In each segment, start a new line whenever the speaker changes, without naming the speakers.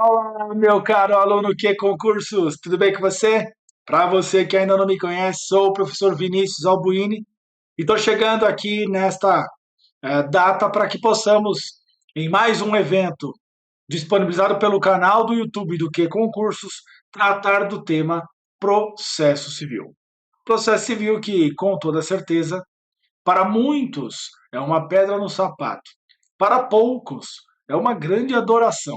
Olá, meu caro aluno que concursos, tudo bem com você? Para você que ainda não me conhece, sou o professor Vinícius Albuini e estou chegando aqui nesta data para que possamos, em mais um evento disponibilizado pelo canal do YouTube do que concursos, tratar do tema processo civil. Processo civil que, com toda certeza, para muitos é uma pedra no sapato, para poucos é uma grande adoração.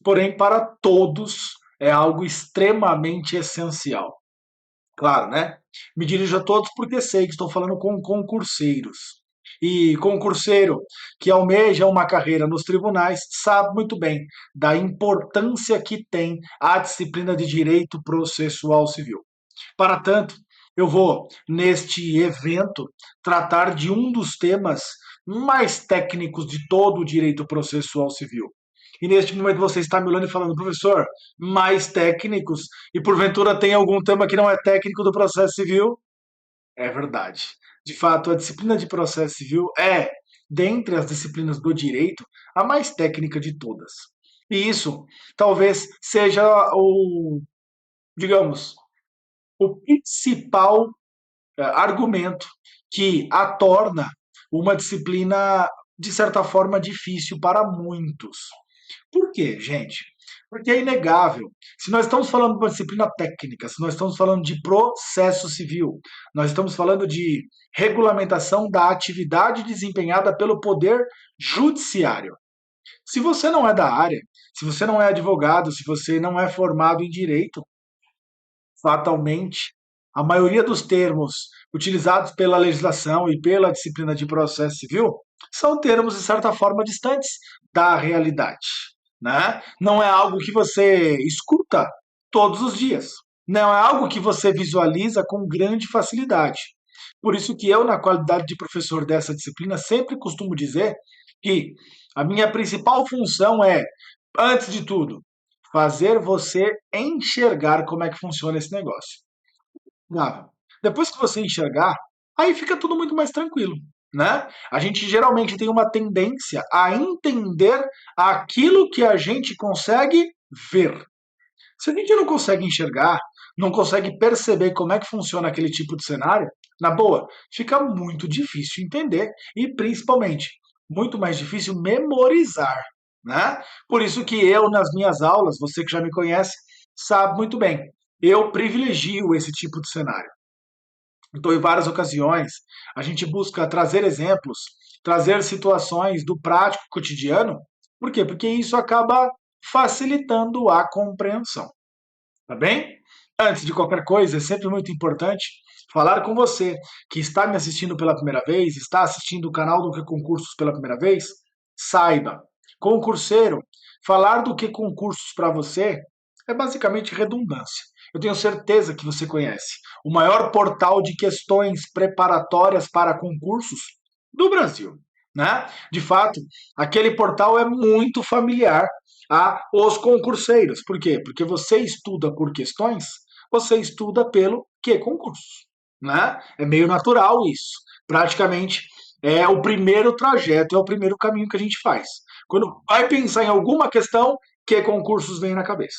Porém, para todos é algo extremamente essencial. Claro, né? Me dirijo a todos porque sei que estou falando com concurseiros. E concurseiro que almeja uma carreira nos tribunais sabe muito bem da importância que tem a disciplina de direito processual civil. Para tanto, eu vou, neste evento, tratar de um dos temas mais técnicos de todo o direito processual civil. E neste momento você está me olhando e falando, professor, mais técnicos? E porventura tem algum tema que não é técnico do processo civil? É verdade. De fato, a disciplina de processo civil é, dentre as disciplinas do direito, a mais técnica de todas. E isso talvez seja digamos, o principal argumento que a torna uma disciplina, de certa forma, difícil para muitos. Por quê, gente? Porque é inegável. Se nós estamos falando de uma disciplina técnica, se nós estamos falando de processo civil, nós estamos falando de regulamentação da atividade desempenhada pelo poder judiciário. Se você não é da área, se você não é advogado, se você não é formado em direito, fatalmente, a maioria dos termos utilizados pela legislação e pela disciplina de processo civil são termos, de certa forma, distantes da realidade. Né? Não é algo que você escuta todos os dias. Não é algo que você visualiza com grande facilidade. Por isso que eu, na qualidade de professor dessa disciplina, sempre costumo dizer que a minha principal função é, antes de tudo, fazer você enxergar como é que funciona esse negócio. Gava. Depois que você enxergar, aí fica tudo muito mais tranquilo, né? A gente geralmente tem uma tendência a entender aquilo que a gente consegue ver. Se a gente não consegue enxergar, não consegue perceber como é que funciona aquele tipo de cenário, na boa, fica muito difícil entender e principalmente muito mais difícil memorizar, né? Por isso que eu nas minhas aulas, você que já me conhece, sabe muito bem, eu privilegio esse tipo de cenário. Então, em várias ocasiões, a gente busca trazer exemplos, trazer situações do prático cotidiano. Por quê? Porque isso acaba facilitando a compreensão. Tá bem? Antes de qualquer coisa, é sempre muito importante falar com você que está me assistindo pela primeira vez, está assistindo o canal do Que Concursos pela primeira vez. Saiba, concurseiro, falar do que concursos para você é basicamente redundância. Eu tenho certeza que você conhece o maior portal de questões preparatórias para concursos do Brasil. Né? De fato, aquele portal é muito familiar a os concurseiros. Por quê? Porque você estuda por questões, você estuda pelo que concursos. Né? É meio natural isso. Praticamente é o primeiro trajeto, é o primeiro caminho que a gente faz. Quando vai pensar em alguma questão, que concursos vem na cabeça.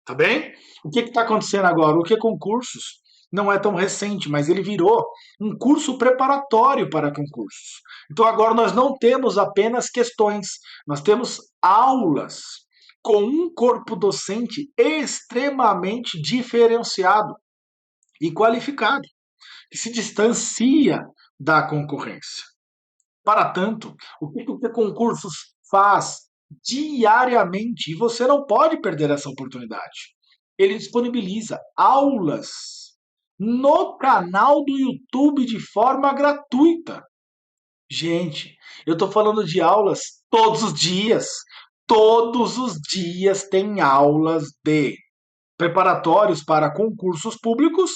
Tá bem? O que está acontecendo agora? O que concursos não é tão recente, mas ele virou um curso preparatório para concursos. Então agora nós não temos apenas questões, nós temos aulas com um corpo docente extremamente diferenciado e qualificado, que se distancia da concorrência. Para tanto, o que o concursos faz diariamente, e você não pode perder essa oportunidade. Ele disponibiliza aulas no canal do YouTube de forma gratuita. Gente, eu estou falando de aulas todos os dias. Todos os dias tem aulas de preparatórios para concursos públicos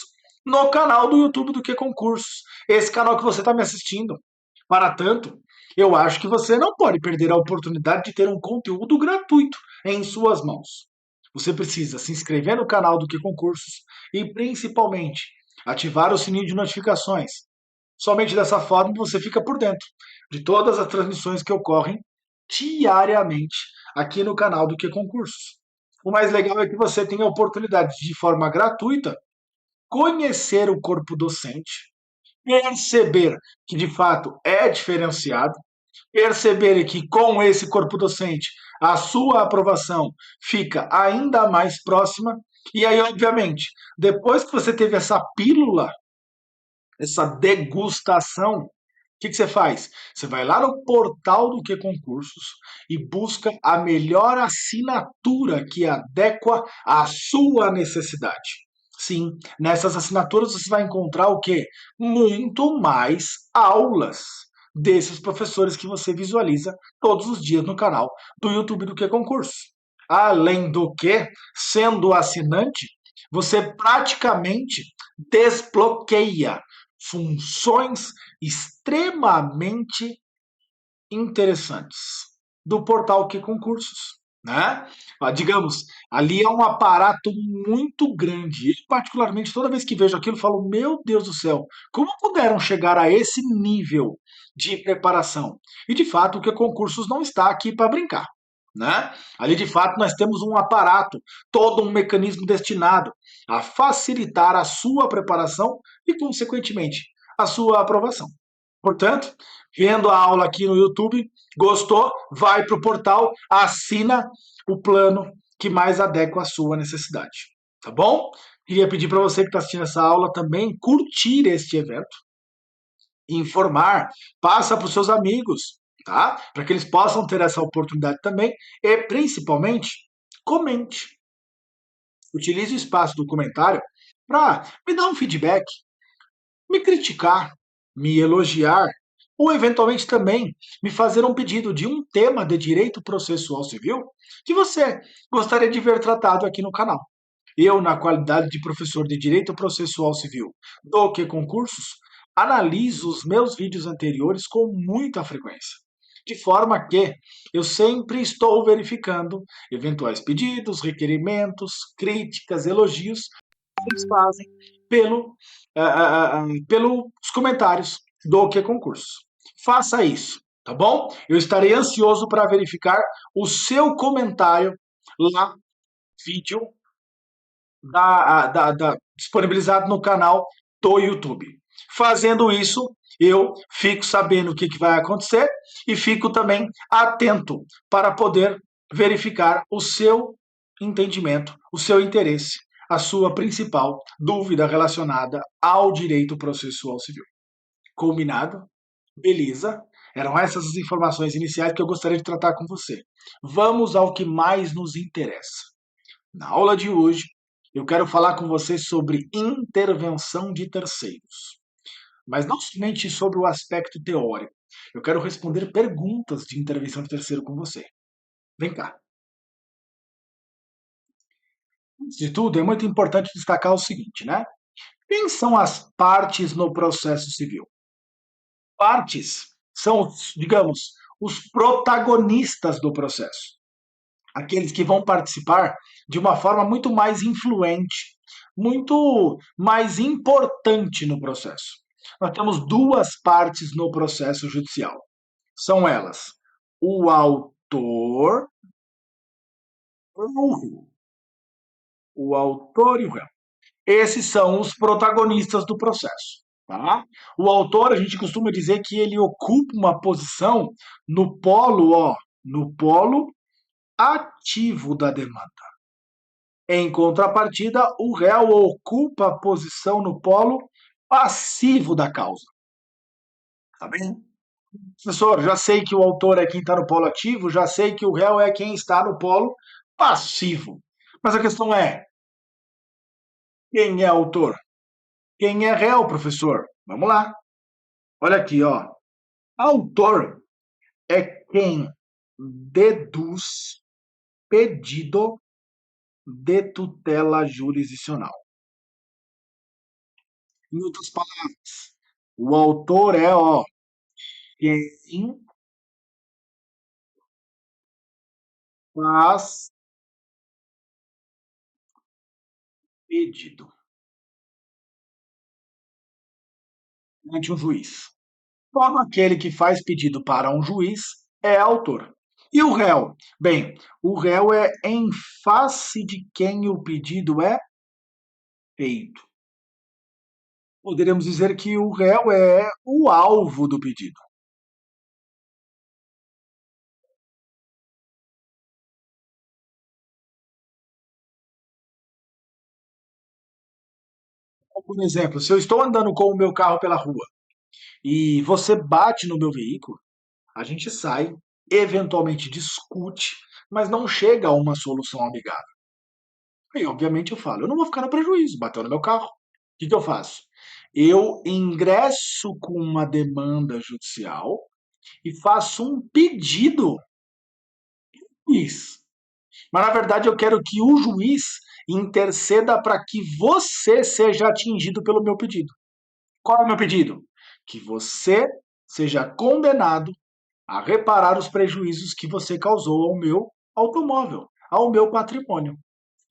no canal do YouTube do Que Concursos. Esse canal que você está me assistindo. Para tanto, eu acho que você não pode perder a oportunidade de ter um conteúdo gratuito em suas mãos. Você precisa se inscrever no canal do Que Concursos e, principalmente, ativar o sininho de notificações. Somente dessa forma você fica por dentro de todas as transmissões que ocorrem diariamente aqui no canal do Que Concursos. O mais legal é que você tem a oportunidade de forma gratuita, conhecer o corpo docente, perceber que de fato é diferenciado, perceber que com esse corpo docente a sua aprovação fica ainda mais próxima. E aí, obviamente, depois que você teve essa pílula, essa degustação, que você faz? Você vai lá no portal do Que Concursos e busca a melhor assinatura que adequa à sua necessidade. Sim, nessas assinaturas você vai encontrar o quê? Muito mais aulas desses professores que você visualiza todos os dias no canal do YouTube do Que Concursos. Além do que, sendo assinante, você praticamente desbloqueia funções extremamente interessantes do portal Que Concursos. Né? Digamos, ali é um aparato muito grande. Eu, particularmente, toda vez que vejo aquilo, falo: Meu Deus do céu, como puderam chegar a esse nível de preparação? E de fato, o Que Concursos não está aqui para brincar. Né? Ali, de fato, nós temos um aparato, todo um mecanismo destinado a facilitar a sua preparação e, consequentemente, a sua aprovação. Portanto, vendo a aula aqui no YouTube, gostou? Vai para o portal, assina o plano que mais adequa à sua necessidade. Tá bom? Queria pedir para você que está assistindo essa aula também curtir este evento, informar, passa para os seus amigos, tá? Para que eles possam ter essa oportunidade também e, principalmente, comente. Utilize o espaço do comentário para me dar um feedback, me criticar, me elogiar, ou eventualmente também me fazer um pedido de um tema de direito processual civil que você gostaria de ver tratado aqui no canal. Eu, na qualidade de professor de direito processual civil do Que Concursos, analiso os meus vídeos anteriores com muita frequência. De forma que eu sempre estou verificando eventuais pedidos, requerimentos, críticas, elogios que eles fazem pelo, pelos comentários do Que Concurso. Faça isso, tá bom? Eu estarei ansioso para verificar o seu comentário lá, vídeo disponibilizado no canal do YouTube. Fazendo isso, eu fico sabendo o que vai acontecer e fico também atento para poder verificar o seu entendimento, o seu interesse, a sua principal dúvida relacionada ao direito processual civil. Combinado? Beleza? Eram essas as informações iniciais que eu gostaria de tratar com você. Vamos ao que mais nos interessa. Na aula de hoje, eu quero falar com você sobre intervenção de terceiros. Mas não somente sobre o aspecto teórico. Eu quero responder perguntas de intervenção de terceiro com você. Vem cá. Antes de tudo, é muito importante destacar o seguinte, né? Quem são as partes no processo civil? Partes são, digamos, os protagonistas do processo. Aqueles que vão participar de uma forma muito mais influente, muito mais importante no processo. Nós temos duas partes no processo judicial. São elas o autor, o autor e o réu. Esses são os protagonistas do processo. Tá? O autor, a gente costuma dizer que ele ocupa uma posição no polo, no polo ativo da demanda. Em contrapartida, o réu ocupa a posição no polo passivo da causa. Tá bem? Professor, já sei que o autor é quem está no polo ativo, já sei que o réu é quem está no polo passivo. Mas a questão é: quem é autor? Quem é réu, professor? Vamos lá. Olha aqui, ó. Autor é quem deduz pedido de tutela jurisdicional. Em outras palavras, o autor é, quem faz pedido ante um juiz. Todo aquele que faz pedido para um juiz é autor. E o réu? Bem, o réu é em face de quem o pedido é feito. Poderíamos dizer que o réu é o alvo do pedido. Por exemplo, se eu estou andando com o meu carro pela rua e você bate no meu veículo, a gente sai, eventualmente discute, mas não chega a uma solução amigável. Aí, obviamente, eu falo, eu não vou ficar no prejuízo, bateu no meu carro. O que eu faço? Eu ingresso com uma demanda judicial e faço um pedido ao juiz. Mas, na verdade, eu quero que o juiz interceda para que você seja atingido pelo meu pedido. Qual é o meu pedido? Que você seja condenado a reparar os prejuízos que você causou ao meu automóvel, ao meu patrimônio.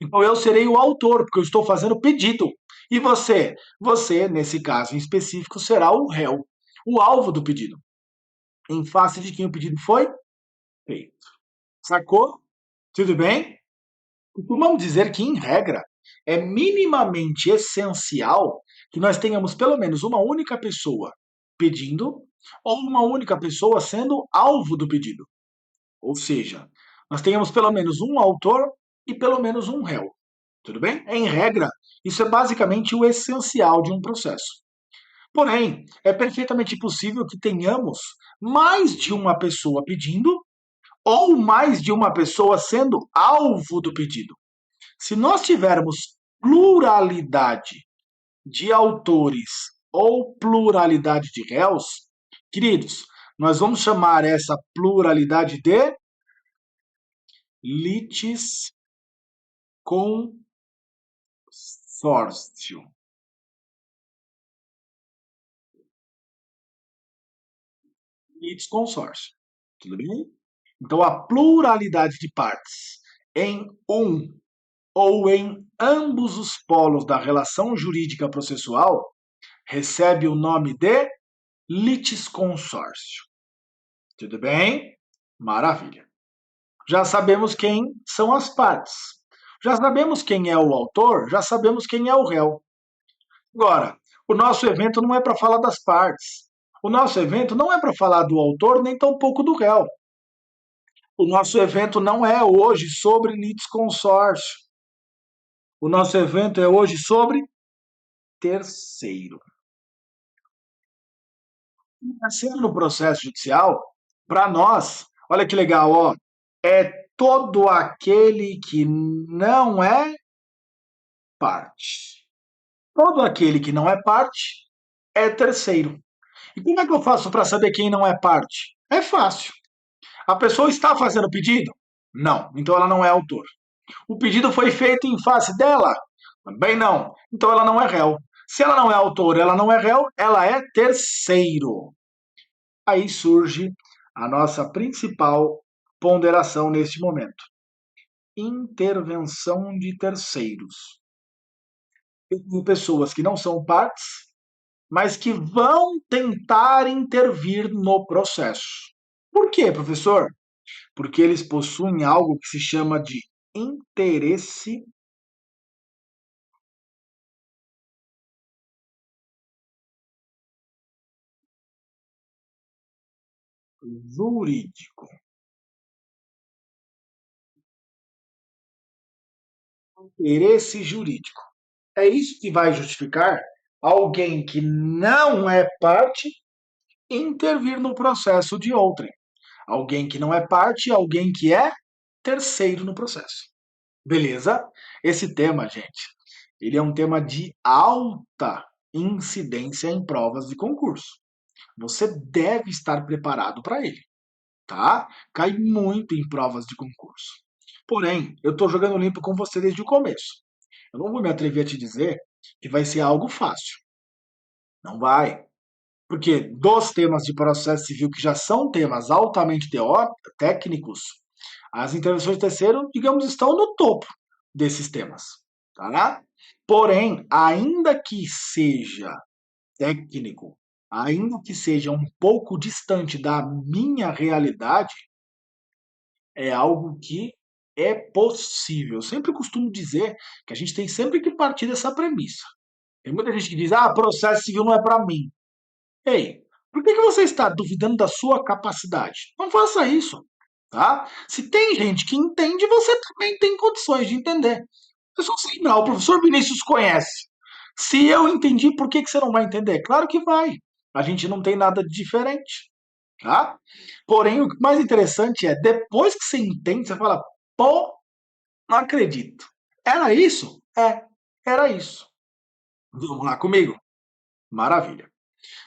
Então eu serei o autor, porque eu estou fazendo pedido. E você? Você, nesse caso em específico, será o réu, o alvo do pedido, em face de quem o pedido foi feito. Sacou? Tudo bem? Costumamos dizer que, em regra, é minimamente essencial que nós tenhamos pelo menos uma única pessoa pedindo ou uma única pessoa sendo alvo do pedido. Ou seja, nós tenhamos pelo menos um autor e pelo menos um réu. Tudo bem? Em regra, isso é basicamente o essencial de um processo. Porém, é perfeitamente possível que tenhamos mais de uma pessoa pedindo ou mais de uma pessoa sendo alvo do pedido. Se nós tivermos pluralidade de autores ou pluralidade de réus, queridos, nós vamos chamar essa pluralidade de litisconsórcio. Litisconsórcio. Tudo bem? Então, a pluralidade de partes em um ou em ambos os polos da relação jurídica processual recebe o nome de litisconsórcio. Tudo bem? Maravilha. Já sabemos quem são as partes. Já sabemos quem é o autor, já sabemos quem é o réu. Agora, o nosso evento não é para falar das partes. O nosso evento não é para falar do autor, nem tampouco do réu. O nosso evento não é hoje sobre litisconsórcio. O nosso evento é hoje sobre terceiro. Sendo no processo judicial, para nós, olha que legal, ó, é todo aquele que não é parte. Todo aquele que não é parte é terceiro. E como é que eu faço para saber quem não é parte? É fácil. A pessoa está fazendo o pedido? Não, então ela não é autor. O pedido foi feito em face dela? Também não, então ela não é réu. Se ela não é autor, ela não é réu, ela é terceiro. Aí surge a nossa principal ponderação neste momento: intervenção de terceiros. Eu tenho pessoas que não são partes, mas que vão tentar intervir no processo. Por quê, professor? Porque eles possuem algo que se chama de interesse jurídico. Interesse jurídico. É isso que vai justificar alguém que não é parte intervir no processo de outrem. Alguém que não é parte, alguém que é terceiro no processo. Beleza? Esse tema, gente, ele é um tema de alta incidência em provas de concurso. Você deve estar preparado para ele, tá? Cai muito em provas de concurso. Porém, eu estou jogando limpo com você desde o começo. Eu não vou me atrever a te dizer que vai ser algo fácil. Não vai. Porque dos temas de processo civil, que já são temas altamente técnicos, as intervenções de terceiro, digamos, estão no topo desses temas. Tá? Porém, ainda que seja técnico, ainda que seja um pouco distante da minha realidade, é algo que é possível. Eu sempre costumo dizer que a gente tem sempre que partir dessa premissa. Tem muita gente que diz, processo civil não é para mim. Ei, por que você está duvidando da sua capacidade? Não faça isso, tá? Se tem gente que entende, você também tem condições de entender. É só você lembrar, o professor Vinícius conhece. Se eu entendi, por que você não vai entender? Claro que vai. A gente não tem nada de diferente, tá? Porém, o mais interessante é, depois que você entende, você fala, pô, não acredito. Era isso? Era isso. Vamos lá comigo? Maravilha.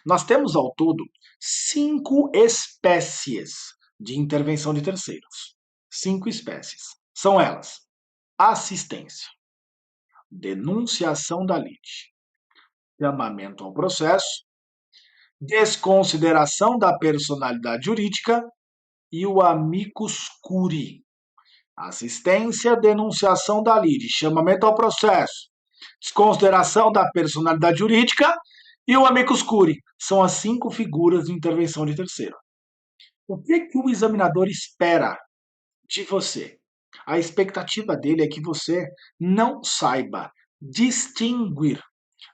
Nós temos ao todo 5 espécies de intervenção de terceiros. 5 espécies. São elas: assistência, denunciação da lide, chamamento ao processo, desconsideração da personalidade jurídica e o amicus curiae. Assistência, denunciação da lide, chamamento ao processo, desconsideração da personalidade jurídica e o amicus curiae. São as 5 figuras de intervenção de terceiro. O que o examinador espera de você? A expectativa dele é que você não saiba distinguir,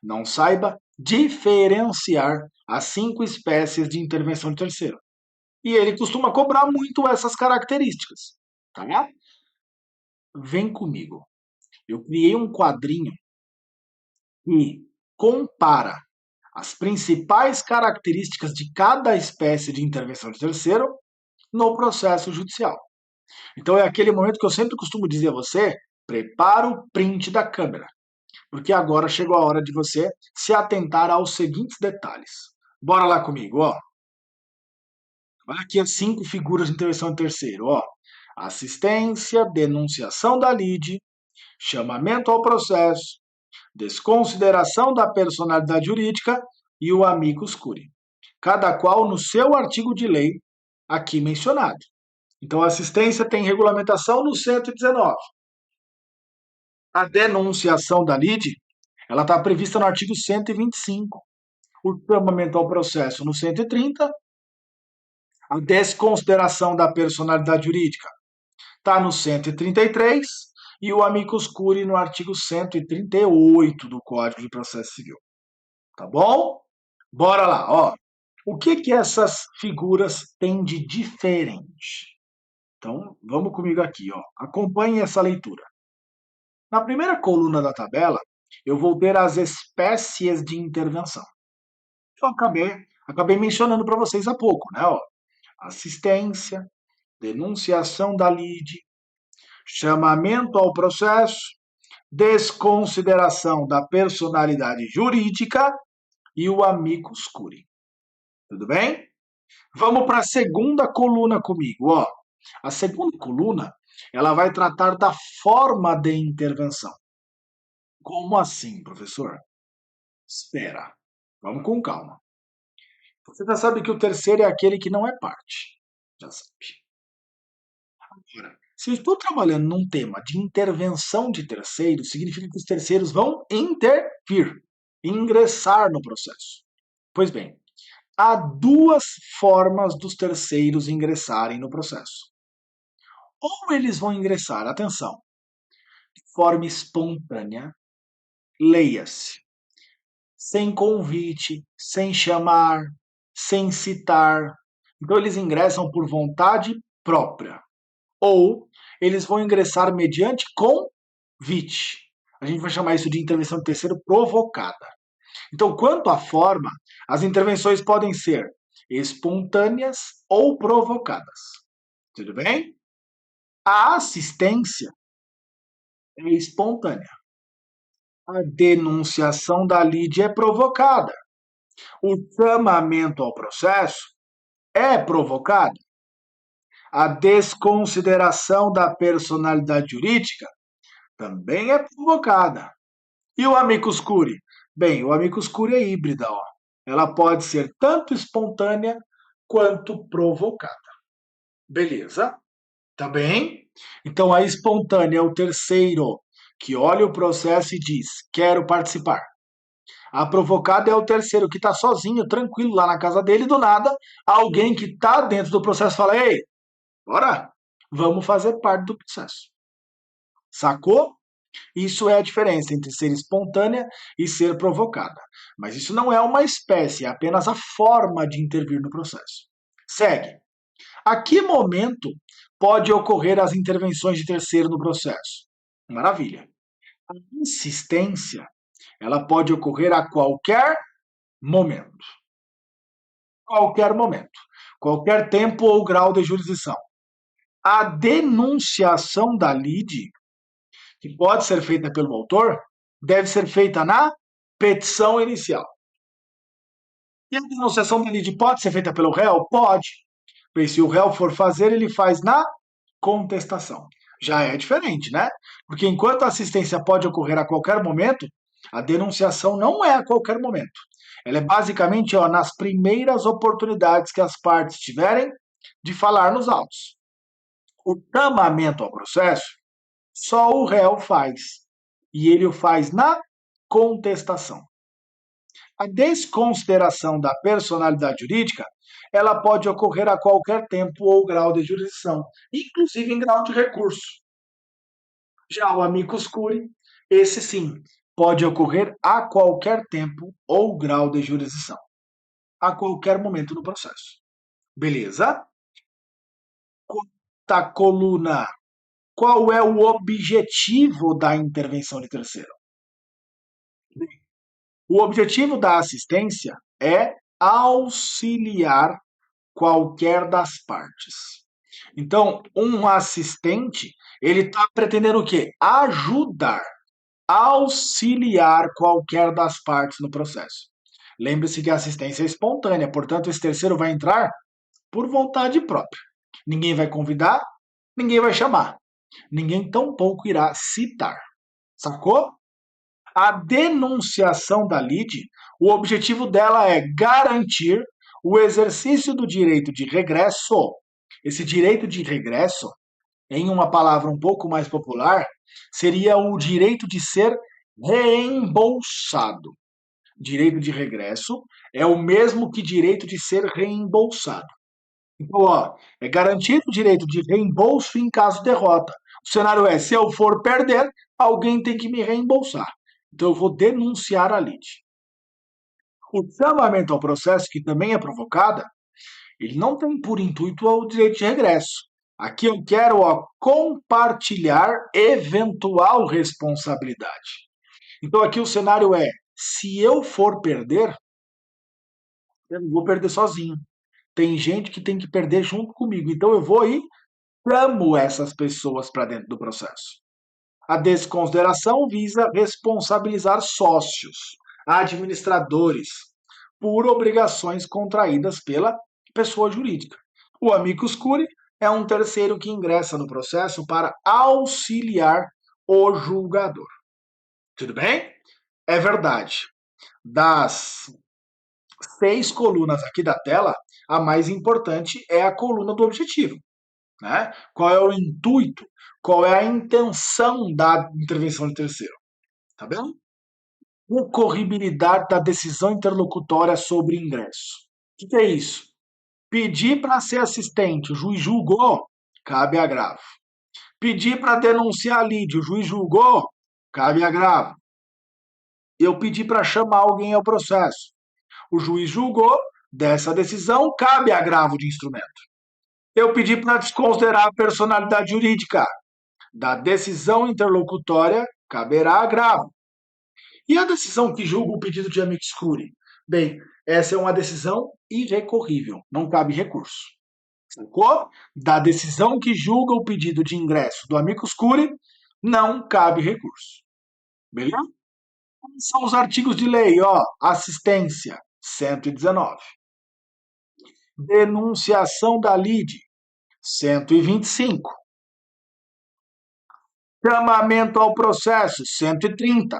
não saiba diferenciar as 5 espécies de intervenção de terceiro. E ele costuma cobrar muito essas características, tá? Vem comigo. Eu criei um quadrinho que compara as principais características de cada espécie de intervenção de terceiro no processo judicial. Então é aquele momento que eu sempre costumo dizer a você, prepara o print da câmera, porque agora chegou a hora de você se atentar aos seguintes detalhes. Bora lá comigo, ó. Olha aqui as 5 figuras de intervenção de terceiro, ó. Assistência, denunciação da lide, chamamento ao processo, desconsideração da personalidade jurídica e o amicus curiae. Cada qual no seu artigo de lei aqui mencionado. Então, a assistência tem regulamentação no 119. A denunciação da lide, ela está prevista no artigo 125. O chamamento ao processo no 130. A desconsideração da personalidade jurídica está no 133. E o amicus curiae no artigo 138 do Código de Processo Civil. Tá bom? Bora lá, ó. O que essas figuras têm de diferente? Então, vamos comigo aqui, ó. Acompanhe essa leitura. Na primeira coluna da tabela, eu vou ter as espécies de intervenção. Eu acabei mencionando para vocês há pouco, né? Ó. Assistência, denunciação da lide, chamamento ao processo, desconsideração da personalidade jurídica e o amicus curiae. Tudo bem? Vamos para a segunda coluna comigo, ó. A segunda coluna, ela vai tratar da forma de intervenção. Como assim, professor? Espera, vamos com calma. Você já sabe que o terceiro é aquele que não é parte. Já sabe. Agora, se eu estou trabalhando num tema de intervenção de terceiros, significa que os terceiros vão intervir, ingressar no processo. Pois bem, há 2 formas dos terceiros ingressarem no processo. Ou eles vão ingressar, atenção, de forma espontânea, leia-se, sem convite, sem chamar, sem citar. Então eles ingressam por vontade própria. Ou eles vão ingressar mediante convite. A gente vai chamar isso de intervenção de terceiro provocada. Então, quanto à forma, as intervenções podem ser espontâneas ou provocadas. Tudo bem? A assistência é espontânea. A denunciação da lide é provocada. O chamamento ao processo é provocado. A desconsideração da personalidade jurídica também é provocada. E o amicus curiae? Bem, o amicus curiae é híbrida, ó. Ela pode ser tanto espontânea quanto provocada. Beleza? Tá bem? Então a espontânea é o terceiro que olha o processo e diz: quero participar. A provocada é o terceiro que está sozinho, tranquilo lá na casa dele, do nada, alguém que está dentro do processo fala: ei, bora, vamos fazer parte do processo. Sacou? Isso é a diferença entre ser espontânea e ser provocada. Mas isso não é uma espécie, é apenas a forma de intervir no processo. Segue. A que momento pode ocorrer as intervenções de terceiro no processo? Maravilha. A insistência, ela pode ocorrer a qualquer momento. Qualquer momento. Qualquer tempo ou grau de jurisdição. A denunciação da lide, que pode ser feita pelo autor, deve ser feita na petição inicial. E a denunciação da lide pode ser feita pelo réu? Pode. Pois se o réu for fazer, ele faz na contestação. Já é diferente, né? Porque enquanto a assistência pode ocorrer a qualquer momento, a denunciação não é a qualquer momento. Ela é basicamente nas primeiras oportunidades que as partes tiverem de falar nos autos. O chamamento ao processo, só o réu faz. E ele o faz na contestação. A desconsideração da personalidade jurídica, ela pode ocorrer a qualquer tempo ou grau de jurisdição, inclusive em grau de recurso. Já o amicus curiae, esse sim, pode ocorrer a qualquer tempo ou grau de jurisdição, a qualquer momento do processo. Beleza? Quarta coluna. Qual é o objetivo da intervenção de terceiro? O objetivo da assistência é auxiliar qualquer das partes. Então, um assistente, ele está pretendendo o quê? Ajudar, auxiliar qualquer das partes no processo. Lembre-se que a assistência é espontânea, portanto, esse terceiro vai entrar por vontade própria. Ninguém vai convidar, ninguém vai chamar. Ninguém tampouco irá citar. Sacou? A denunciação da lide, o objetivo dela é garantir o exercício do direito de regresso. Esse direito de regresso, em uma palavra um pouco mais popular, seria o direito de ser reembolsado. Direito de regresso é o mesmo que direito de ser reembolsado. Então, é garantido o direito de reembolso em caso de derrota. O cenário é, se eu for perder, alguém tem que me reembolsar. Então, eu vou denunciar a lide. O chamamento ao processo, que também é provocada, ele não tem por intuito o direito de regresso. Aqui eu quero compartilhar eventual responsabilidade. Então, aqui o cenário é, se eu for perder, eu não vou perder sozinho. Tem gente que tem que perder junto comigo. Então, eu vou e chamo essas pessoas para dentro do processo. A desconsideração visa responsabilizar sócios, administradores, por obrigações contraídas pela pessoa jurídica. O amicus curiae é um terceiro que ingressa no processo para auxiliar o julgador. Tudo bem? É verdade. Das 6 colunas aqui da tela, a mais importante é a coluna do objetivo. Né? Qual é o intuito? Qual é a intenção da intervenção de terceiro? Tá vendo? Incorribilidade da decisão interlocutória sobre ingresso. O que é isso? Pedir para ser assistente, o juiz julgou, cabe agravo. Pedir para denunciar a lide, o juiz julgou, cabe agravo. Eu pedi para chamar alguém ao processo, o juiz julgou, dessa decisão cabe agravo de instrumento. Eu pedi para desconsiderar a personalidade jurídica, da decisão interlocutória caberá agravo. E a decisão que julga o pedido de amicus curiae? Bem, essa é uma decisão irrecorrível, não cabe recurso. Sacou? Da decisão que julga o pedido de ingresso do amicus curiae, não cabe recurso. Beleza? São os artigos de lei, assistência, 119. Denunciação da lide, 125. Chamamento ao processo, 130.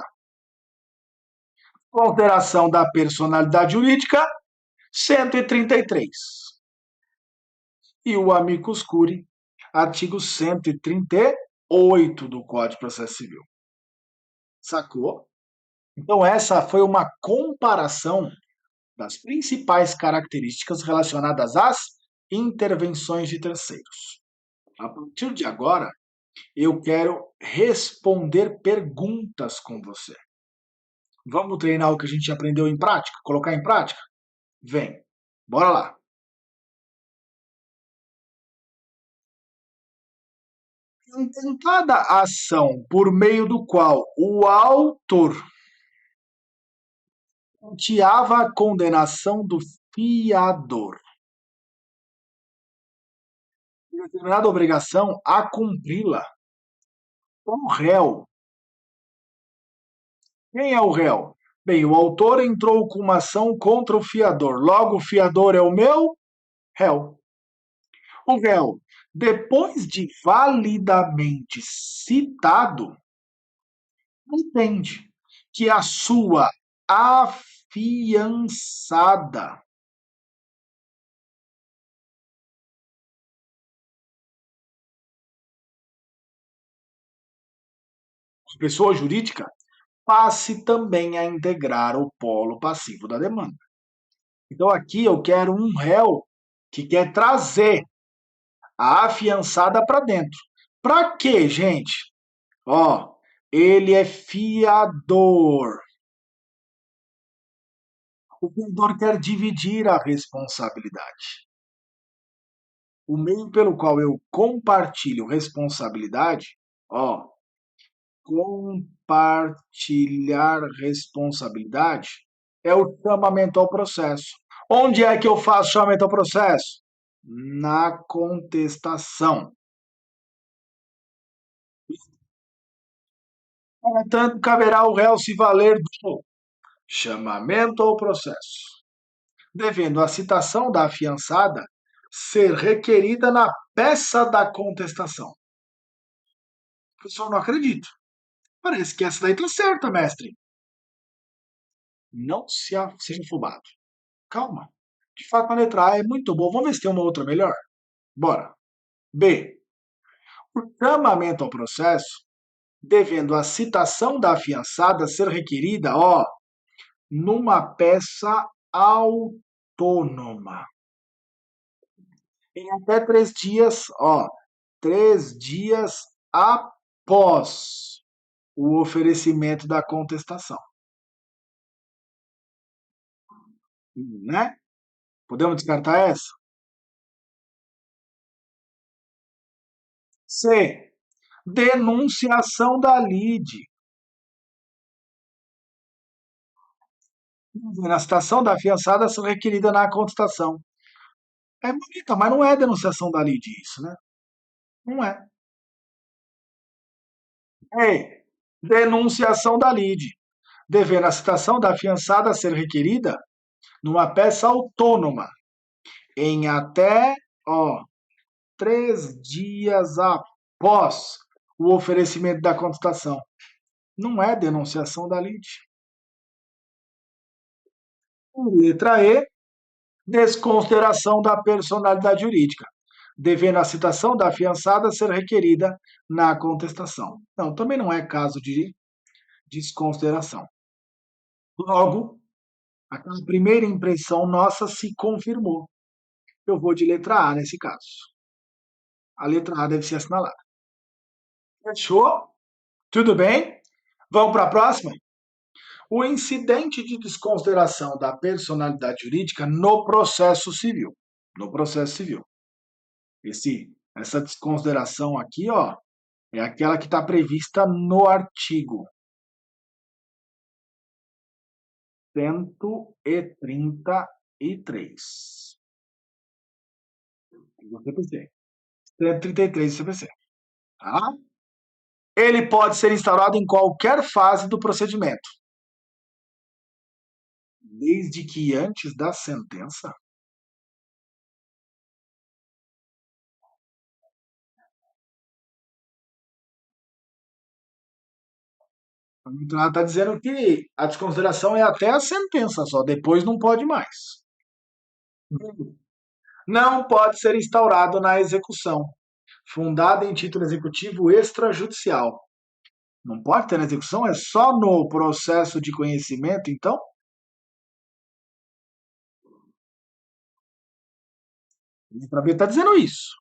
Consideração da personalidade jurídica, 133. E o amicus curiae, artigo 138 do Código de Processo Civil. Sacou? Então, essa foi uma comparação das principais características relacionadas às intervenções de terceiros. A partir de agora, eu quero responder perguntas com você. Vamos treinar o que a gente aprendeu em prática? Colocar em prática? Vem, bora lá. Intentada ação por meio do qual o autor pleiteava a condenação do fiador e determinada obrigação a cumpri-la. O réu. Quem é o réu? Bem, o autor entrou com uma ação contra o fiador. Logo, o fiador é o meu réu. O réu, depois de validamente citado, entende que a sua afiançada, pessoa jurídica, passe também a integrar o polo passivo da demanda. Então aqui eu quero um réu que quer trazer a afiançada para dentro. Para quê, gente? Ó, ele é fiador. O fiador quer dividir a responsabilidade. O meio pelo qual eu compartilho responsabilidade, ó, compartilhar responsabilidade é o chamamento ao processo. Onde é que eu faço chamamento ao processo? Na contestação. Portanto, caberá ao réu se valer do chamamento ao processo, devendo a citação da afiançada ser requerida na peça da contestação. Professor, não acredito. Parece que essa daí está certa, mestre. Não seja afobado. Calma. De fato, a letra A é muito boa. Vamos ver se tem uma outra melhor? Bora. B. O chamamento ao processo, devendo a citação da afiançada ser requerida, ó, numa peça autônoma. Em até 3 dias, ó, 3 dias após o oferecimento da contestação, né? Podemos descartar essa? C. Denunciação da lide. Na citação da afiançada ser requerida na contestação. É bonita, mas não é denunciação da lide isso, né? Não é. E. Denunciação da lide. Devendo a citação da afiançada ser requerida numa peça autônoma em até, ó, 3 dias após o oferecimento da contestação. Não é denunciação da lide. Letra E, desconsideração da personalidade jurídica, devendo a citação da afiançada ser requerida na contestação. Não, também não é caso de desconsideração. Logo, aquela primeira impressão nossa se confirmou. Eu vou de letra A nesse caso. A letra A deve ser assinalada. Fechou? Tudo bem? Vamos para a próxima? O incidente de desconsideração da personalidade jurídica no processo civil. No processo civil. Essa desconsideração aqui, ó, é aquela que está prevista no artigo 133 do CPC. 133 do CPC. Tá? Ele pode ser instaurado em qualquer fase do procedimento, desde que antes da sentença. Então, ela está dizendo que a desconsideração é até a sentença só, depois não pode mais. Não pode ser instaurado na execução, fundada em título executivo extrajudicial. Não pode ter na execução, é só no processo de conhecimento, então? A letra B está dizendo isso.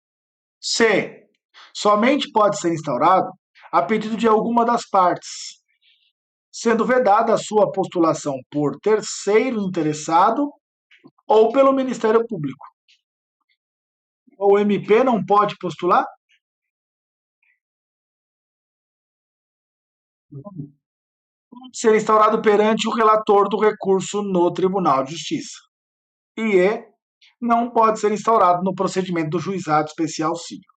C. somente pode ser instaurado a pedido de alguma das partes, sendo vedada a sua postulação por terceiro interessado ou pelo Ministério Público. O MP não pode postular? Pode ser instaurado perante o relator do recurso no Tribunal de Justiça. Não pode ser instaurado no procedimento do Juizado Especial Civil.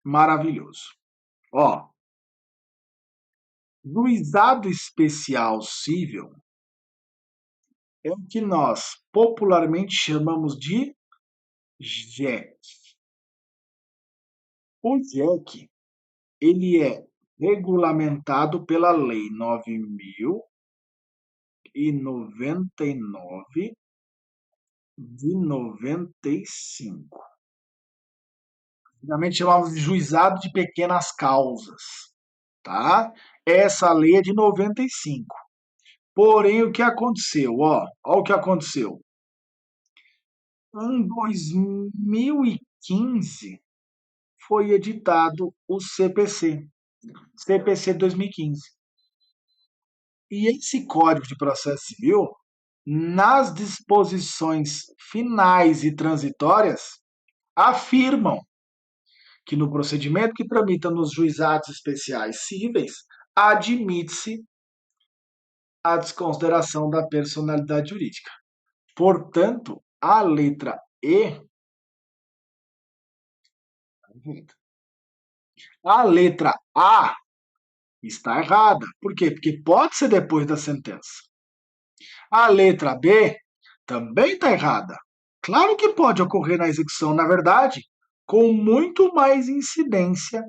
Maravilhoso. Ó, Juizado Especial Civil é o que nós popularmente chamamos de JEC. O JEC, ele é regulamentado pela Lei 9.099 de 95. Antigamente chamávamos de juizado de pequenas causas, tá? Essa lei é de 95. Porém, o que aconteceu? Ó o que aconteceu. Em 2015 foi editado o CPC 2015. E esse Código de Processo Civil, nas disposições finais e transitórias, afirmam que no procedimento que tramita nos juizados especiais cíveis, admite-se a desconsideração da personalidade jurídica. Portanto, a letra E, a letra A está errada. Por quê? Porque pode ser depois da sentença. A letra B também está errada. Claro que pode ocorrer na execução, na verdade, com muito mais incidência.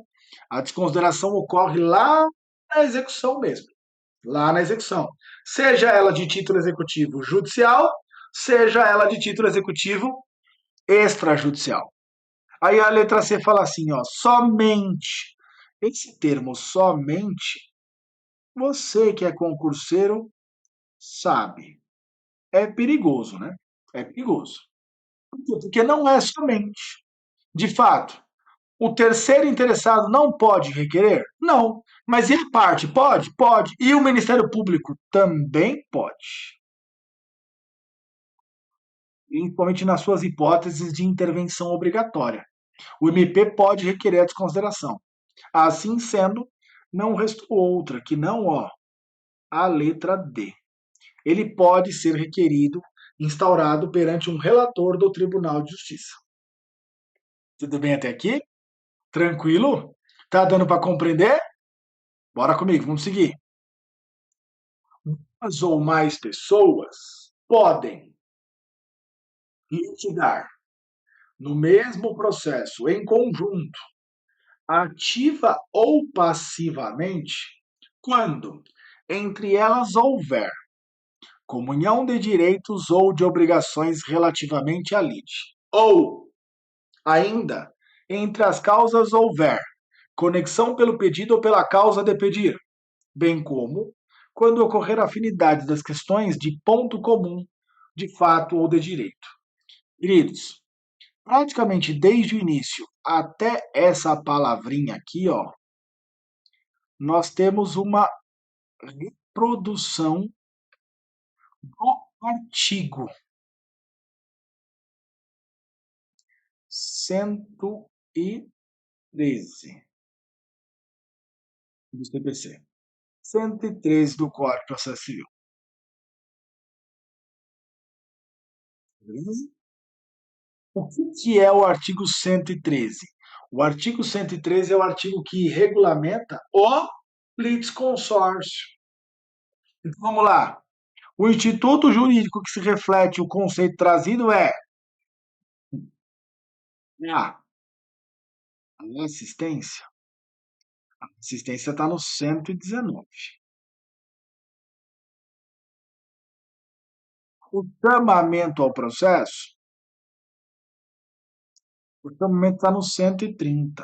A desconsideração ocorre lá na execução mesmo, lá na execução. Seja ela de título executivo judicial, seja ela de título executivo extrajudicial. Aí a letra C fala assim, ó, somente. Esse termo somente, você que é concurseiro sabe. É perigoso, né? É perigoso. Por quê? Porque não é somente. De fato, o terceiro interessado não pode requerer? Não. Mas e a parte? Pode? Pode. E o Ministério Público também pode. Principalmente nas suas hipóteses de intervenção obrigatória. O MP pode requerer a desconsideração. Assim sendo, não restou outra que não, a letra D. Ele pode ser requerido, instaurado perante um relator do Tribunal de Justiça. Tudo bem até aqui? Tranquilo? Tá dando para compreender? Bora comigo, vamos seguir. Duas ou mais pessoas podem litigar no mesmo processo, em conjunto, ativa ou passivamente, quando entre elas houver comunhão de direitos ou de obrigações relativamente à lide, ou ainda entre as causas houver conexão pelo pedido ou pela causa de pedir, bem como quando ocorrer afinidade das questões de ponto comum, de fato ou de direito. Queridos, praticamente desde o início até essa palavrinha aqui, nós temos uma reprodução do artigo 113 do CPC. 113 do Código de Processo Civil. Beleza? O que é o artigo 113? O artigo 113 é o artigo que regulamenta o litisconsórcio. Então vamos lá. O instituto jurídico que se reflete o conceito trazido é a assistência. A assistência está no 119. O chamamento ao processo, o chamamento está no 130.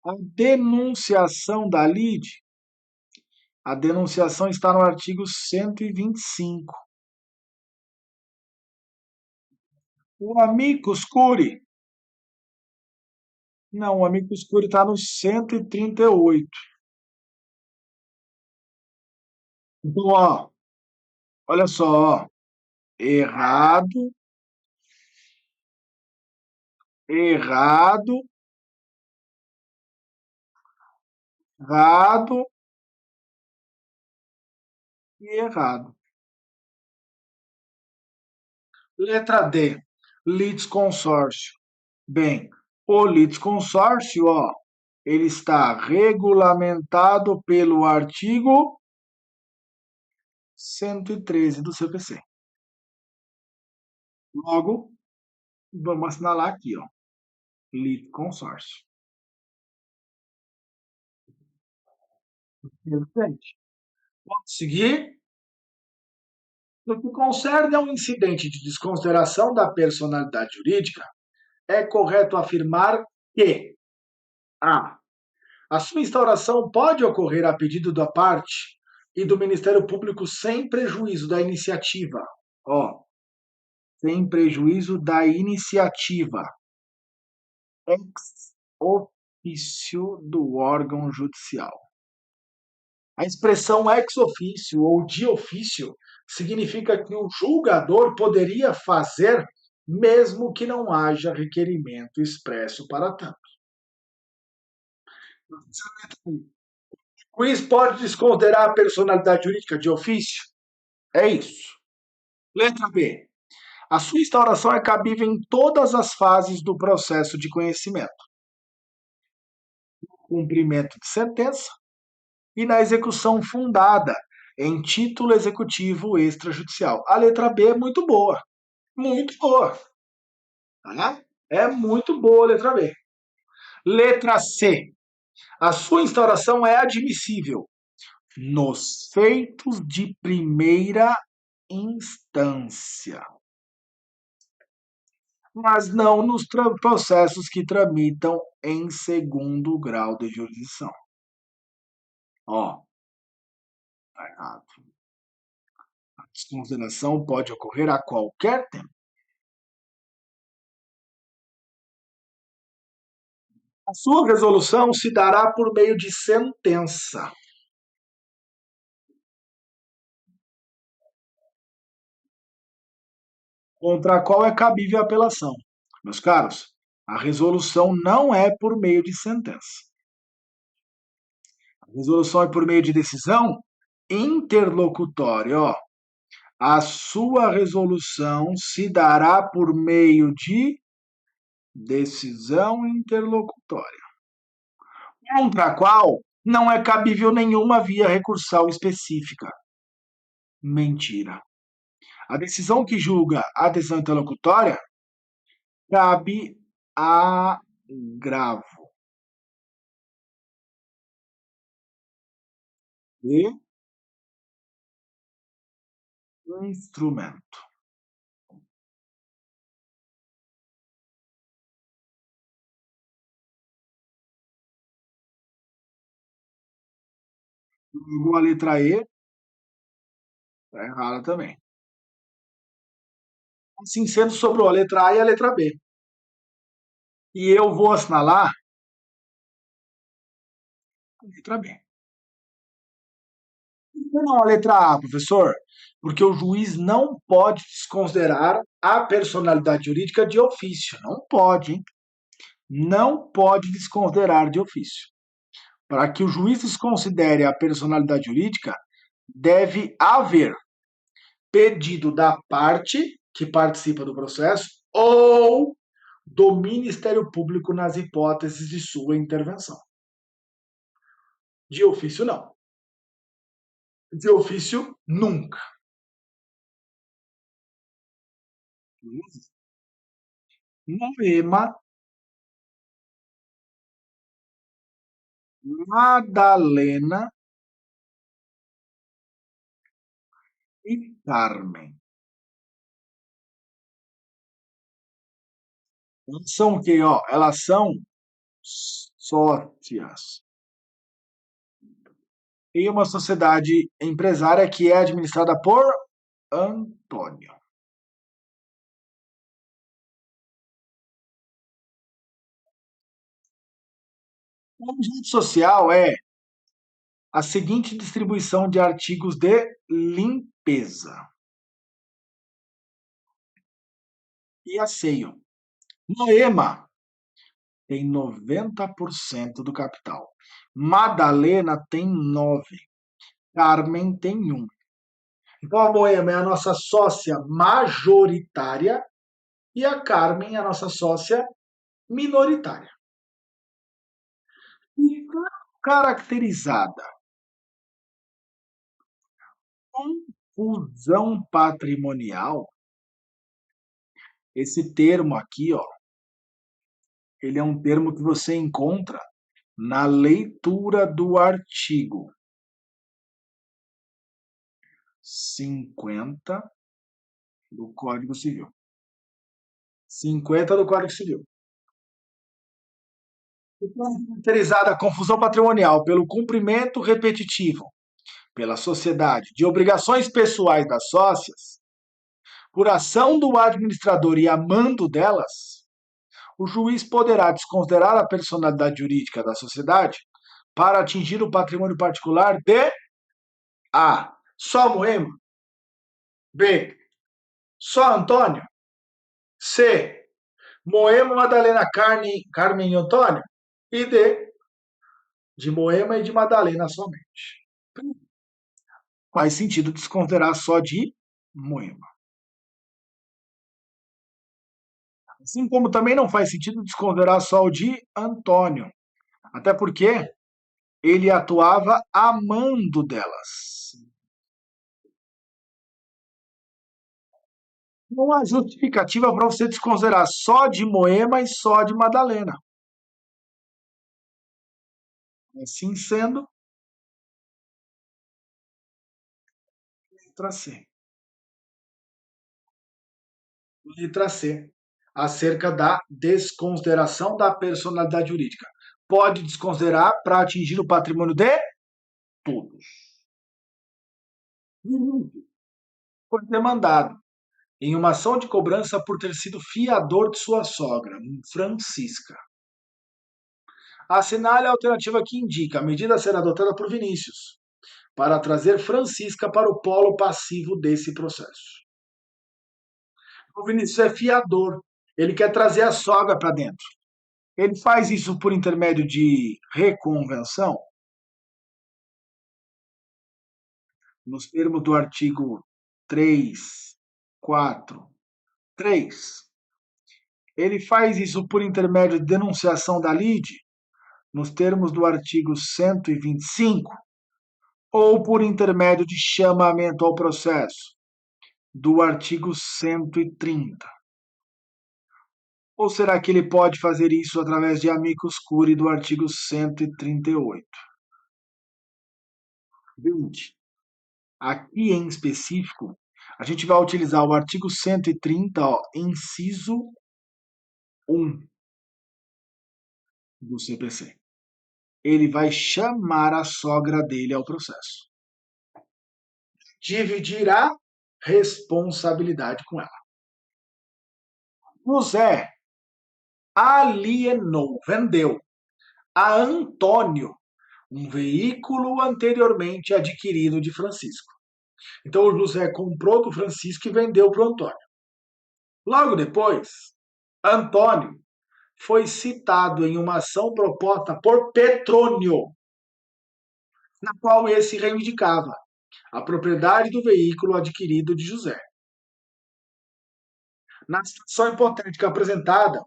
A denunciação da lide, a denunciação está no artigo 125. O amicus curiae. Não, o amicus curiae está no 138. Então, ó, olha só, ó. Errado, errado, errado e errado. Letra D, litisconsórcio. Bem, o litisconsórcio, ó, ele está regulamentado pelo artigo 113 do CPC. Logo, vamos assinalar aqui, ó, litisconsórcio. Perfeito. Vamos seguir? No que concerne ao incidente de desconsideração da personalidade jurídica, é correto afirmar que a. A sua instauração pode ocorrer a pedido da parte e do Ministério Público sem prejuízo da iniciativa. Ó, sem prejuízo da iniciativa ex officio do órgão judicial. A expressão ex officio ou de ofício significa que o julgador poderia fazer mesmo que não haja requerimento expresso para tanto. O juiz pode desconsiderar a personalidade jurídica de ofício? É isso. Letra B. A sua instauração é cabível em todas as fases do processo de conhecimento. Cumprimento de sentença e na execução fundada em título executivo extrajudicial. A letra B é muito boa. Muito boa. Tá? É muito boa a letra B. Letra C. A sua instauração é admissível nos feitos de primeira instância, mas não nos processos que tramitam em segundo grau de jurisdição. Ó, tá errado. A desconsideração pode ocorrer a qualquer tempo. A sua resolução se dará por meio de sentença. Contra a qual é cabível a apelação. Meus caros, a resolução não é por meio de sentença. A resolução é por meio de decisão interlocutória. Ó. A sua resolução se dará por meio de decisão interlocutória, contra a qual não é cabível nenhuma via recursal específica. Mentira. A decisão que julga a decisão interlocutória cabe agravo e instrumento. A letra E está errada também. Assim sendo, sobrou a letra A e a letra B. E eu vou assinalar a letra B. Por que não a letra A, professor? Porque o juiz não pode desconsiderar a personalidade jurídica de ofício. Não pode, hein? Não pode desconsiderar de ofício. Para que o juiz desconsidere a personalidade jurídica, deve haver pedido da parte que participa do processo ou do Ministério Público nas hipóteses de sua intervenção. De ofício, não. De ofício, nunca. Moema, Madalena e Carmen. Elas são o quê? Ó, elas são sócias em uma sociedade empresária que é administrada por Antônio. O objeto social é a seguinte distribuição de artigos de limpeza e asseio. Moema tem 90% do capital. Madalena tem 9%. Carmen tem 1%. Então a Moema é a nossa sócia majoritária e a Carmen é a nossa sócia minoritária. E caracterizada confusão patrimonial, esse termo aqui, ó, ele é um termo que você encontra na leitura do artigo 50 do Código Civil. 50 do Código Civil. Caracterizada a confusão patrimonial pelo cumprimento repetitivo pela sociedade de obrigações pessoais das sócias, por ação do administrador e a mando delas, o juiz poderá desconsiderar a personalidade jurídica da sociedade para atingir o patrimônio particular de A. Só Moema. B. Só Antônio. C. Moema, Madalena, Carmen e Antônio. E D. De Moema e de Madalena somente. Faz sentido desconsiderar só de Moema. Assim como também não faz sentido desconsiderar só o de Antônio. Até porque ele atuava amando delas. Não há justificativa para você desconsiderar só de Moema e só de Madalena. Assim sendo, letra C. Letra C. Acerca da desconsideração da personalidade jurídica. Pode desconsiderar para atingir o patrimônio de todos. Foi demandado em uma ação de cobrança por ter sido fiador de sua sogra, Francisca. Assinale a alternativa que indica a medida a ser adotada por Vinícius para trazer Francisca para o polo passivo desse processo. O Vinícius é fiador, ele quer trazer a sogra para dentro. Ele faz isso por intermédio de reconvenção, nos termos do artigo 343. Ele faz isso por intermédio de denunciação da lide, nos termos do artigo 125, ou por intermédio de chamamento ao processo, do artigo 130. Ou será que ele pode fazer isso através de amicus curiae do artigo 138? 20. Aqui em específico, a gente vai utilizar o artigo 130, ó, inciso 1 do CPC. Ele vai chamar a sogra dele ao processo. Dividir a responsabilidade com ela. José alienou, vendeu a Antônio um veículo anteriormente adquirido de Francisco. Então o José comprou do Francisco e vendeu para o Antônio. Logo depois, Antônio foi citado em uma ação proposta por Petrônio, na qual esse reivindicava a propriedade do veículo adquirido de José. Na situação hipotética apresentada,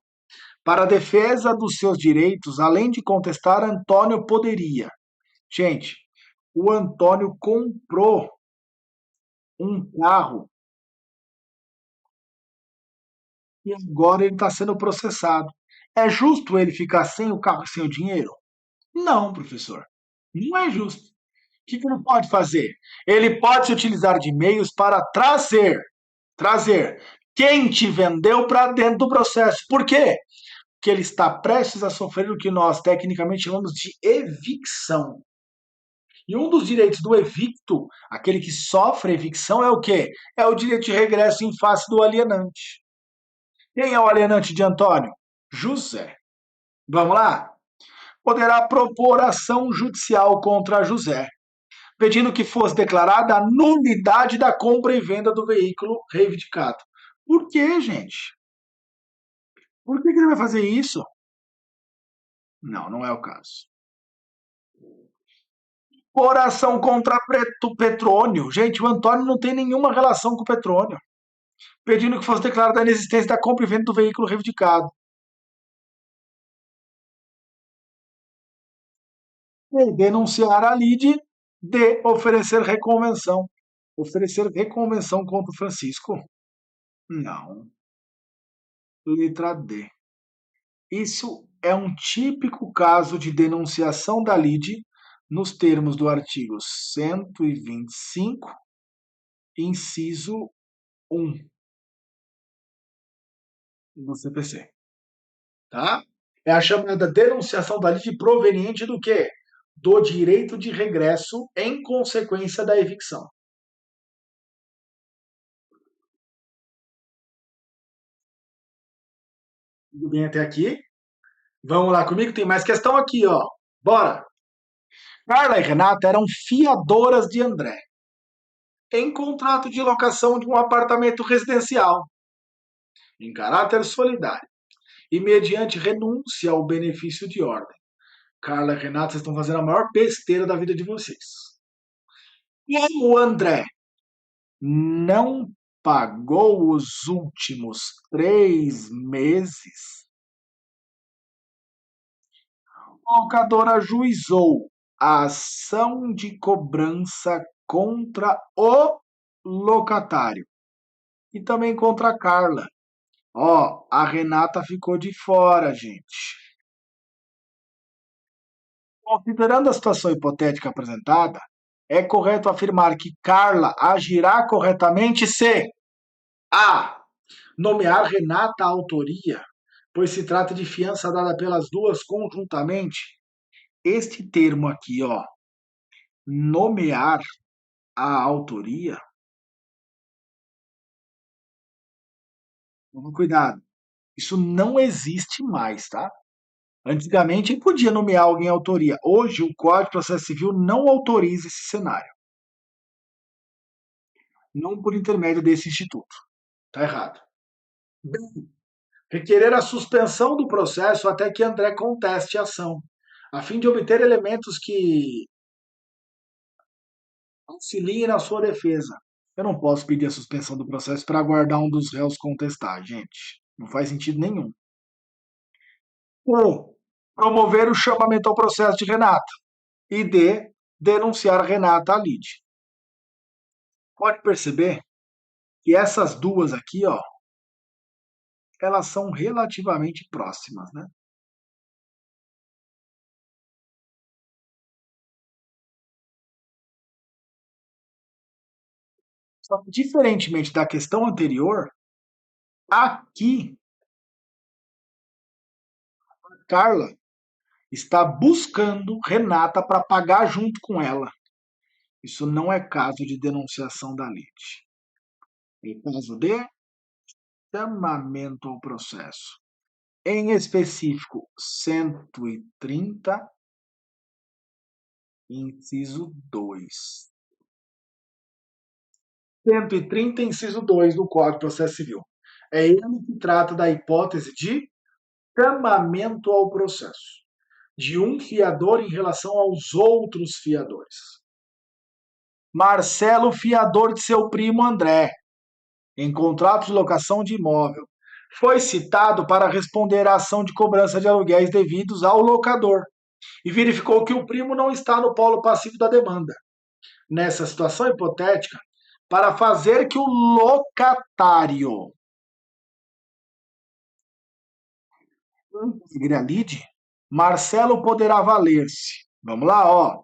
para a defesa dos seus direitos, além de contestar, Antônio poderia. Gente, o Antônio comprou um carro e agora ele está sendo processado. É justo ele ficar sem o carro e sem o dinheiro? Não, professor. Não é justo. O que ele pode fazer? Ele pode se utilizar de meios para trazer quem te vendeu para dentro do processo. Por quê? Porque ele está prestes a sofrer o que nós tecnicamente chamamos de evicção. E um dos direitos do evicto, aquele que sofre evicção, é o quê? É o direito de regresso em face do alienante. Quem é o alienante de Antônio? José. Vamos lá? poderá propor ação judicial contra José, pedindo que fosse declarada a nulidade da compra e venda do veículo reivindicado. Por quê, gente? Por que ele vai fazer isso? Não, não é o caso. Por ação contra Petrônio. Gente, o Antônio não tem nenhuma relação com o Petrônio. Pedindo que fosse declarada a inexistência da compra e venda do veículo reivindicado. E denunciar a lide de oferecer reconvenção. Oferecer reconvenção contra o Francisco? Não. Letra D. Isso é um típico caso de denunciação da lide nos termos do artigo 125, inciso 1 do CPC. Tá? É a chamada denunciação da lide proveniente do quê? Do direito de regresso em consequência da evicção. Tudo bem até aqui? Vamos lá comigo, tem mais questão aqui, ó. Bora! Carla e Renata eram fiadoras de André, em contrato de locação de um apartamento residencial, em caráter solidário, e mediante renúncia ao benefício de ordem. Carla e Renata, vocês estão fazendo a maior besteira da vida de vocês. E o André não pagou os últimos 3 meses, o locador ajuizou a ação de cobrança contra o locatário e também contra a Carla. Ó, a Renata ficou de fora, gente. Considerando a situação hipotética apresentada, é correto afirmar que Carla agirá corretamente se a. Nomear Renata a autoria, pois se trata de fiança dada pelas duas conjuntamente. Este termo aqui, ó, nomear a autoria, toma cuidado, isso não existe mais, tá? Antigamente podia nomear alguém a autoria. Hoje o Código de Processo Civil não autoriza esse cenário. Não por intermédio desse instituto. Tá errado. Bem, requerer a suspensão do processo até que André conteste a ação, a fim de obter elementos que auxiliem na sua defesa. Eu não posso pedir a suspensão do processo para aguardar um dos réus contestar, gente. Não faz sentido nenhum. Ou promover o chamamento ao processo de Renata. E D. Denunciar Renata à lide. Pode perceber que essas duas aqui, ó, elas são relativamente próximas, né? Só que, diferentemente da questão anterior, aqui, Carla está buscando Renata para pagar junto com ela. Isso não é caso de denunciação da lide. É caso de chamamento ao processo. Em específico, 130, inciso 2. 130, inciso 2 do Código de Processo Civil. É ele que trata da hipótese de chamamento ao processo de um fiador em relação aos outros fiadores. Marcelo, fiador de seu primo André, em contrato de locação de imóvel, foi citado para responder à ação de cobrança de aluguéis devidos ao locador e verificou que o primo não está no polo passivo da demanda. Nessa situação hipotética, para fazer que o locatário integre a lide, Marcelo poderá valer-se. Vamos lá, ó.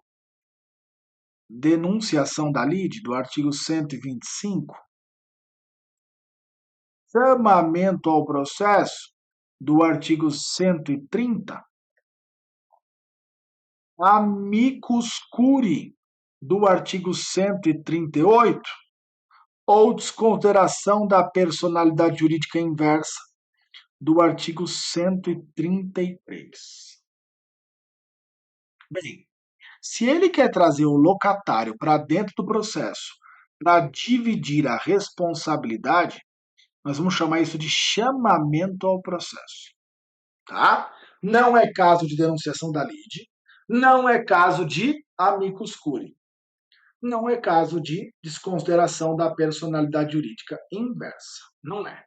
Denunciação da lide, do artigo 125. Chamamento ao processo, do artigo 130. Amicus curiae, do artigo 138. Ou desconsideração da personalidade jurídica inversa, do artigo 133. Bem, se ele quer trazer o locatário para dentro do processo, para dividir a responsabilidade, nós vamos chamar isso de chamamento ao processo, tá? Não é caso de denunciação da lide, não é caso de amicus curiae, não é caso de desconsideração da personalidade jurídica inversa, não é.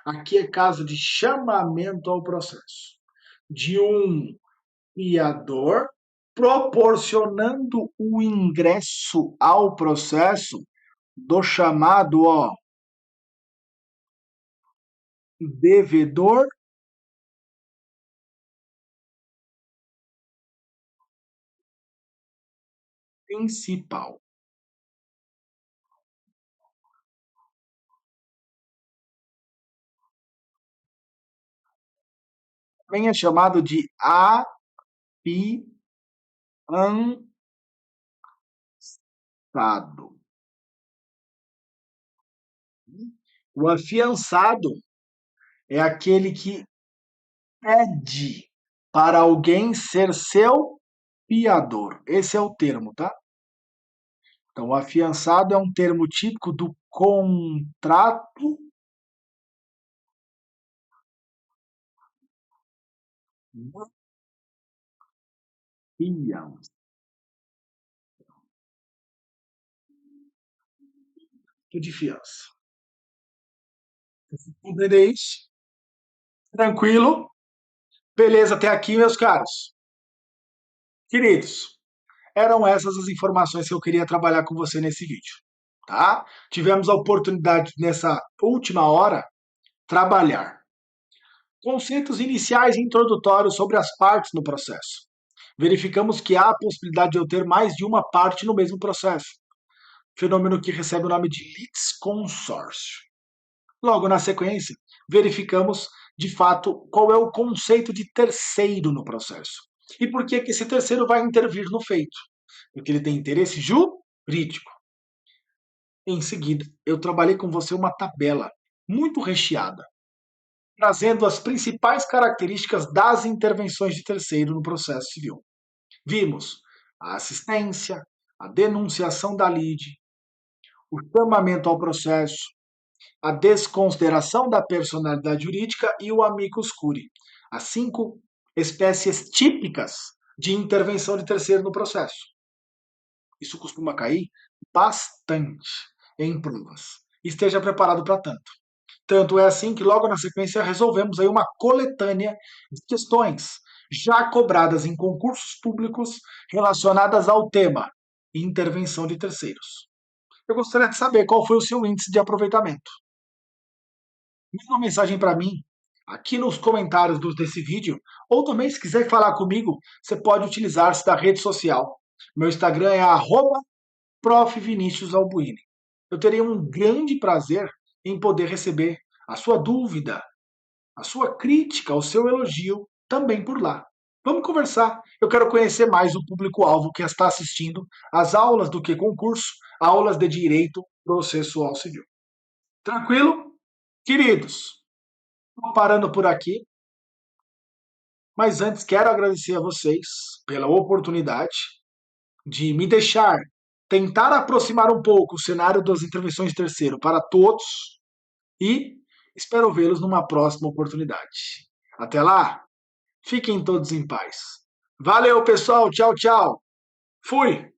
Aqui é caso de chamamento ao processo, de um fiador proporcionando o ingresso ao processo do chamado devedor principal. Também é chamado de afiançado. O afiançado é aquele que pede para alguém ser seu fiador. Esse é o termo, tá? Então, o afiançado é um termo típico do contrato de fiança. De fiança. Compreender isso? Tranquilo? Beleza até aqui, meus caros. Queridos, eram essas as informações que eu queria trabalhar com você nesse vídeo, tá? Tivemos a oportunidade nessa última hora trabalhar conceitos iniciais e introdutórios sobre as partes no processo. Verificamos que há a possibilidade de eu ter mais de uma parte no mesmo processo, fenômeno que recebe o nome de litisconsórcio. Logo na sequência, verificamos de fato qual é o conceito de terceiro no processo e por que esse terceiro vai intervir no feito, porque ele tem interesse jurídico. Em seguida, eu trabalhei com você uma tabela muito recheada, trazendo as principais características das intervenções de terceiro no processo civil. Vimos a assistência, a denunciação da lide, o chamamento ao processo, a desconsideração da personalidade jurídica e o amicus curiae, as 5 espécies típicas de intervenção de terceiro no processo. Isso costuma cair bastante em provas. Esteja preparado para tanto. Tanto é assim que logo na sequência resolvemos aí uma coletânea de questões já cobradas em concursos públicos relacionadas ao tema intervenção de terceiros. Eu gostaria de saber qual foi o seu índice de aproveitamento. Manda uma mensagem para mim aqui nos comentários desse vídeo, ou também se quiser falar comigo, você pode utilizar-se da rede social. Meu Instagram é @profviniciusalbuini. Eu teria um grande prazer em poder receber a sua dúvida, a sua crítica, o seu elogio também por lá. Vamos conversar. Eu quero conhecer mais o público-alvo que está assistindo às aulas do que concurso, aulas de direito processual civil. Tranquilo? Queridos, estou parando por aqui, mas antes quero agradecer a vocês pela oportunidade de me deixar tentar aproximar um pouco o cenário das intervenções de terceiro para todos e espero vê-los numa próxima oportunidade. Até lá, fiquem todos em paz. Valeu, pessoal. Tchau, tchau. Fui.